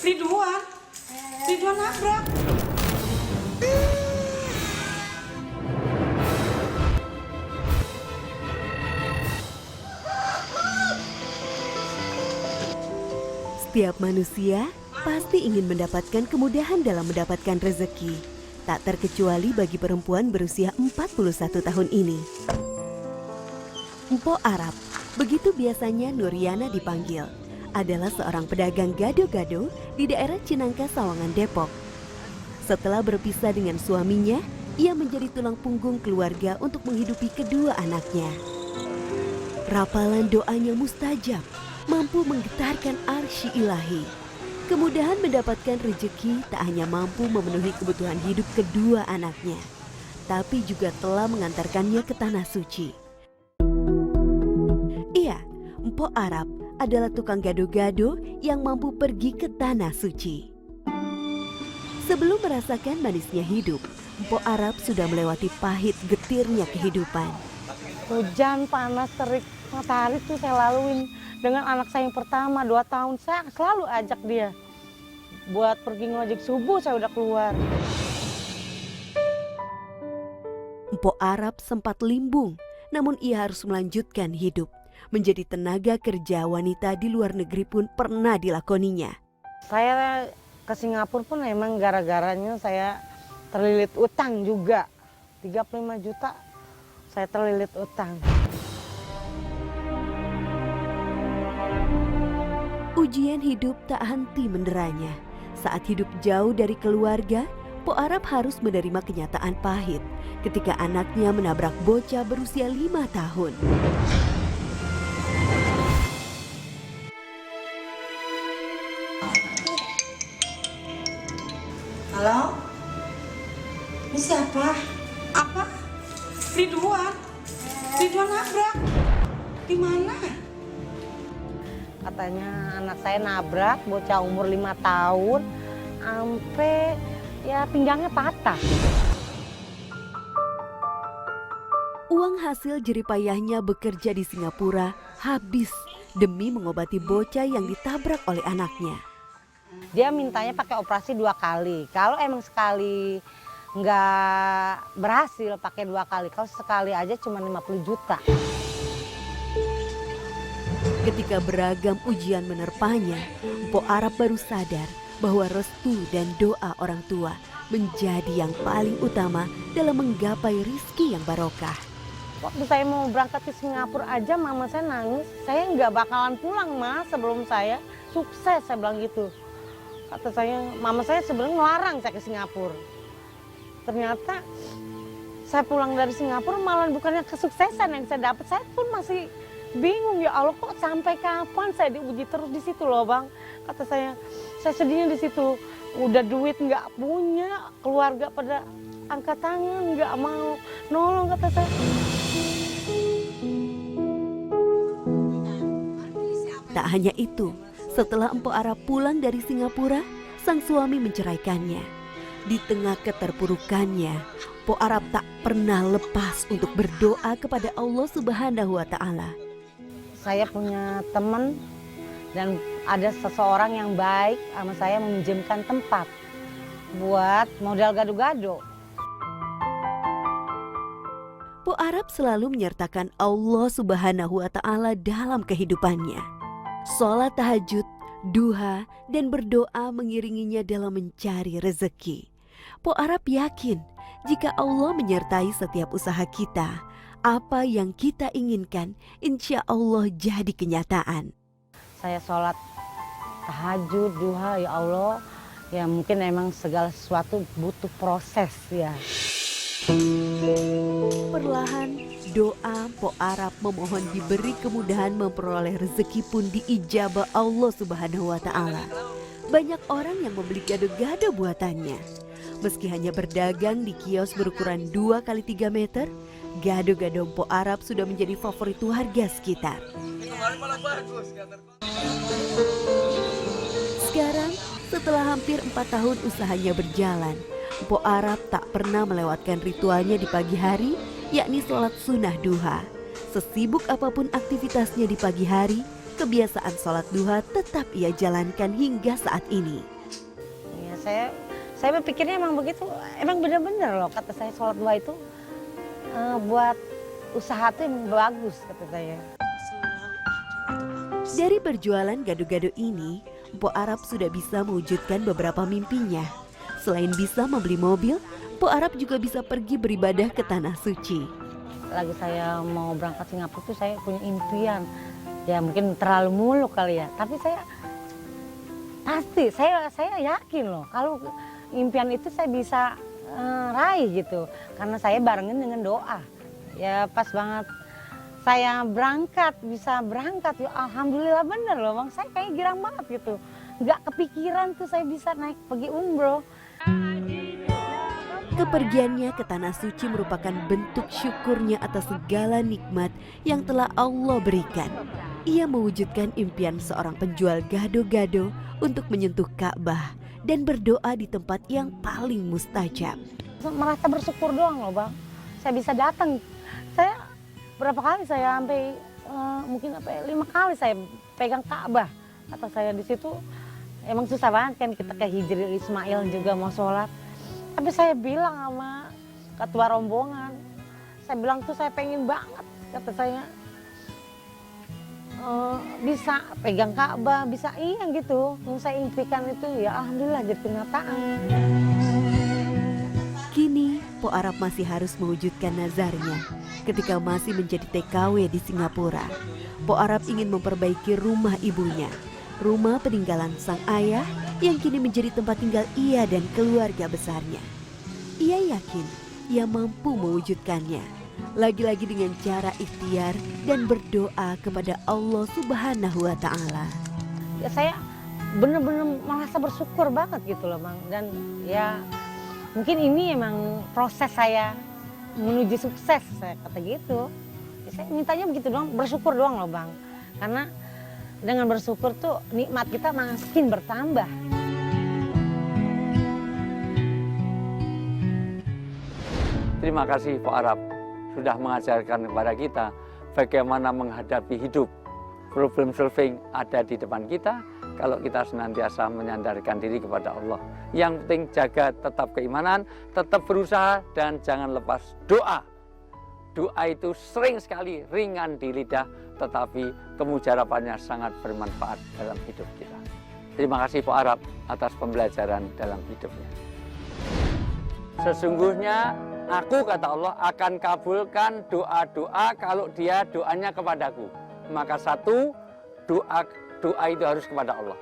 Ridwan, Ridwan nabrak. Setiap manusia pasti ingin mendapatkan kemudahan dalam mendapatkan rezeki. Tak terkecuali bagi perempuan berusia 41 tahun ini. Mpok Arab, begitu biasanya Nuriana dipanggil, adalah seorang pedagang gado-gado di daerah Cinangka, Sawangan, Depok. Setelah berpisah dengan suaminya, ia menjadi tulang punggung keluarga untuk menghidupi kedua anaknya. Rapalan doanya mustajab, mampu menggetarkan arsy ilahi. Kemudahan mendapatkan rezeki tak hanya mampu memenuhi kebutuhan hidup kedua anaknya, tapi juga telah mengantarkannya ke tanah suci. Iya, Mpok Arab adalah tukang gado-gado yang mampu pergi ke tanah suci. Sebelum merasakan manisnya hidup, Mpok Arab sudah melewati pahit getirnya kehidupan. Hujan, panas, terik, matahari tuh saya laluin. Dengan anak saya yang pertama 2 tahun, saya selalu ajak dia. Buat pergi ngojek subuh saya udah keluar. Mpok Arab sempat limbung, namun ia harus melanjutkan hidup. Menjadi tenaga kerja wanita di luar negeri pun pernah dilakoninya. Saya ke Singapura pun emang gara-garanya saya terlilit utang juga. 35 juta saya terlilit utang. Ujian hidup tak henti menderanya. Saat hidup jauh dari keluarga, Mpok Arab harus menerima kenyataan pahit ketika anaknya menabrak bocah berusia 5 tahun. Halo? Ini siapa? Apa? Ridwan. Ridwan nabrak. Di mana? Katanya anak saya nabrak bocah umur 5 tahun sampai ya pinggangnya patah. Uang hasil jeripayahnya bekerja di Singapura habis demi mengobati bocah yang ditabrak oleh anaknya. Dia mintanya pakai operasi 2 kali. Kalau emang sekali nggak berhasil pakai 2 kali. Kalau sekali aja cuma 50 juta. Ketika beragam ujian menerpanya, Mpok Arab baru sadar bahwa restu dan doa orang tua menjadi yang paling utama dalam menggapai rizki yang barokah. Waktu saya mau berangkat ke Singapura aja mama saya nangis. Saya nggak bakalan pulang mas sebelum saya sukses, saya bilang gitu. Kata saya, mama saya sebenarnya ngelarang saya ke Singapura. Ternyata saya pulang dari Singapura malah bukannya kesuksesan yang saya dapat. Saya pun masih bingung, ya Allah kok sampai kapan saya diuji terus di situ loh bang. Kata saya sedihnya di situ. Udah duit nggak punya, keluarga pada angkat tangan, nggak mau nolong kata saya. Tak hanya itu, setelah Mpok Arab pulang dari Singapura, sang suami menceraikannya. Di tengah keterpurukannya, Mpok Arab tak pernah lepas untuk berdoa kepada Allah Subhanahu wa Ta'ala. Saya punya teman dan ada seseorang yang baik sama saya meminjamkan tempat buat modal gado-gado. Mpok Arab selalu menyertakan Allah Subhanahu wa Ta'ala dalam kehidupannya. Sholat tahajud, duha, dan berdoa mengiringinya dalam mencari rezeki. Mpok Arab yakin jika Allah menyertai setiap usaha kita, apa yang kita inginkan insya Allah jadi kenyataan. Saya sholat tahajud, duha, ya Allah, ya mungkin emang segala sesuatu butuh proses ya. Perlahan doa Mpok Arab memohon diberi kemudahan memperoleh rezeki pun diijabah Allah Subhanahu wa Ta'ala. Banyak orang yang membeli gado-gado buatannya. Meski hanya berdagang di kios berukuran 2 x 3 meter, gado-gado Mpok Arab sudah menjadi favorit warga sekitar. Sekarang, setelah hampir 4 tahun usahanya berjalan, Mpok Arab tak pernah melewatkan ritualnya di pagi hari, yakni sholat sunnah duha. Sesibuk apapun aktivitasnya di pagi hari, kebiasaan sholat duha tetap ia jalankan hingga saat ini. Saya berpikirnya emang begitu, emang benar-benar loh kata saya sholat duha itu buat usaha tuh yang bagus kata saya. Dari berjualan gado-gado ini, Mpok Arab sudah bisa mewujudkan beberapa mimpinya. Selain bisa membeli mobil, Mpok Arab juga bisa pergi beribadah ke Tanah Suci. Lagi saya mau berangkat Singapura tuh saya punya impian. Ya mungkin terlalu muluk kali ya, tapi saya yakin loh kalau impian itu saya bisa raih gitu. Karena saya barengin dengan doa. Ya pas banget saya bisa berangkat, ya alhamdulillah bener loh Bang, saya kayak girang banget gitu. Nggak kepikiran tuh saya bisa naik pergi umroh. Kepergiannya ke Tanah Suci merupakan bentuk syukurnya atas segala nikmat yang telah Allah berikan. Ia mewujudkan impian seorang penjual gado-gado untuk menyentuh Ka'bah dan berdoa di tempat yang paling mustajab. Merasa bersyukur doang loh Bang, saya bisa datang. Saya berapa kali saya sampai mungkin 5 kali saya pegang Ka'bah. Kata saya di situ emang susah banget kan kita ke Hijril Ismail juga mau sholat. Tapi saya bilang sama ketua rombongan, saya bilang tuh saya pengen banget kata saya bisa pegang Ka'bah, bisa iya gitu. Yang saya impikan itu ya alhamdulillah jadi kenyataan. Kini, Po Arab masih harus mewujudkan nazarnya. Ketika masih menjadi TKW di Singapura, Po Arab ingin memperbaiki rumah ibunya, rumah peninggalan sang ayah yang kini menjadi tempat tinggal ia dan keluarga besarnya. Ia yakin ia mampu mewujudkannya, lagi-lagi dengan cara ikhtiar dan berdoa kepada Allah Subhanahu wa Ta'ala. Ya saya benar-benar merasa bersyukur banget gitu loh Bang. Dan ya mungkin ini emang proses saya menuju sukses, saya kata gitu. Ya, saya mintanya begitu doang, bersyukur doang loh Bang. Karena dengan bersyukur tuh nikmat kita makin bertambah. Terima kasih Pak Arab sudah mengajarkan kepada kita bagaimana menghadapi hidup. Problem solving ada di depan kita kalau kita senantiasa menyandarkan diri kepada Allah. Yang penting jaga tetap keimanan, tetap berusaha dan jangan lepas doa. Doa itu sering sekali ringan di lidah tetapi kemujarabannya sangat bermanfaat dalam hidup kita. Terima kasih Pak Arab atas pembelajaran dalam hidupnya. Sesungguhnya aku, kata Allah, akan kabulkan doa-doa kalau dia doanya kepadaku. Maka satu, doa itu harus kepada Allah.